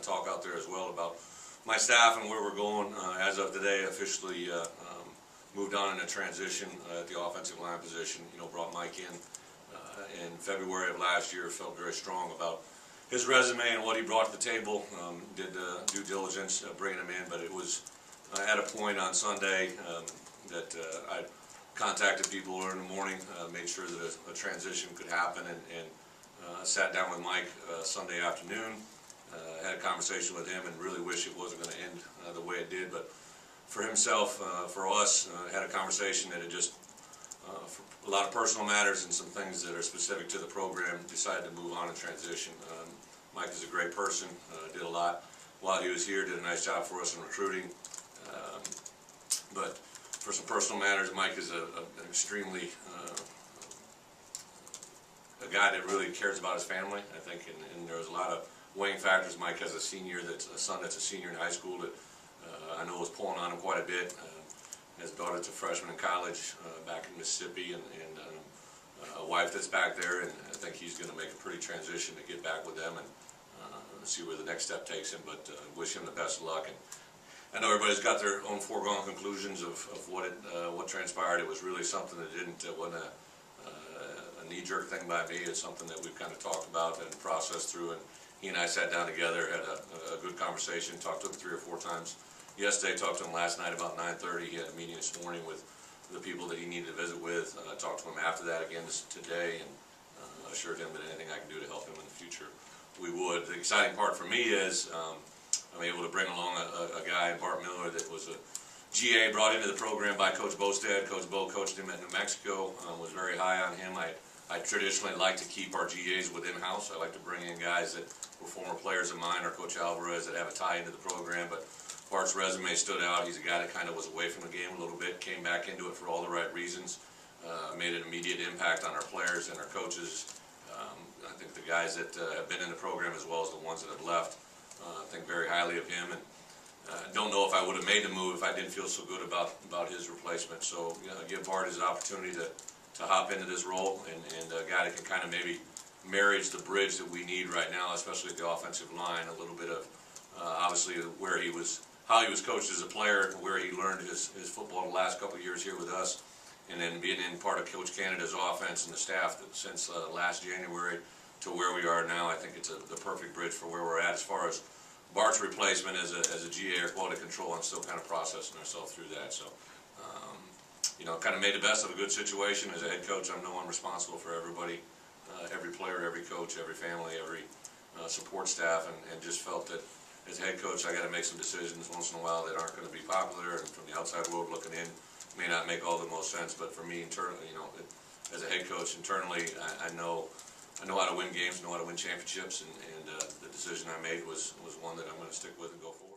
talk out there as well about my staff and where we're going. As of today, officially moved on in a transition at the offensive line position. Brought Mike in February of last year. Felt very strong about his resume and what he brought to the table. Did due diligence bringing him in, but it was at a point on Sunday that I contacted people early in the morning, made sure that a transition could happen, and sat down with Mike Sunday afternoon, had a conversation with him, and really wish it wasn't going to end the way it did. But for himself, for us, had a conversation that had just, for a lot of personal matters and some things that are specific to the program, decided to move on and transition. Mike is a great person, did a lot while he was here, did a nice job for us in recruiting. But for some personal matters, Mike is an extremely a guy that really cares about his family, I think, and there's a lot of weighing factors. Mike has a son that's a senior in high school that I know is pulling on him quite a bit. His daughter's a freshman in college back in Mississippi, and a wife that's back there, and I think he's going to make a pretty transition to get back with them and see where the next step takes him, but wish him the best of luck. And I know everybody's got their own foregone conclusions of what transpired. It was really something that wasn't a knee-jerk thing by me. It's something that we've kind of talked about and processed through, and he and I sat down together, had a good conversation, talked to him 3 or 4 times yesterday, talked to him last night about 9:30. He had a meeting this morning with the people that he needed to visit with. Talked to him after that again today, and assured him that anything I can do to help him in the future, we would. The exciting part for me is I'm able to bring along a guy, Bart Miller, that was a GA brought into the program by Coach Bostad. Coach Bo coached him at New Mexico, was very high on him. I traditionally like to keep our GAs within-house. I like to bring in guys that were former players of mine, or Coach Alvarez, that have a tie into the program. But Bart's resume stood out. He's a guy that kind of was away from the game a little bit, came back into it for all the right reasons, made an immediate impact on our players and our coaches. I think the guys that have been in the program, as well as the ones that have left, think very highly of him. And don't know if I would have made the move if I didn't feel so good about his replacement. So give Bart his opportunity to hop into this role, and a guy that can kind of maybe marriage the bridge that we need right now, especially at the offensive line. A little bit of obviously how he was coached as a player, where he learned his football the last couple of years here with us, and then being in part of Coach Canada's offense and the staff since last January to where we are now. I think it's the perfect bridge for where we're at. As far as Bart's replacement as a GA or quality control, I'm still kind of processing ourselves through that. So, kind of made the best of a good situation. As a head coach, I'm no one responsible for everybody, every player, every coach, every family, every support staff, and just felt that as a head coach, I got to make some decisions once in a while that aren't going to be popular, and from the outside world looking in, may not make all the most sense. But for me internally, as a head coach internally, I know how to win games, know how to win championships, and the decision I made was one that I'm going to stick with and go forward.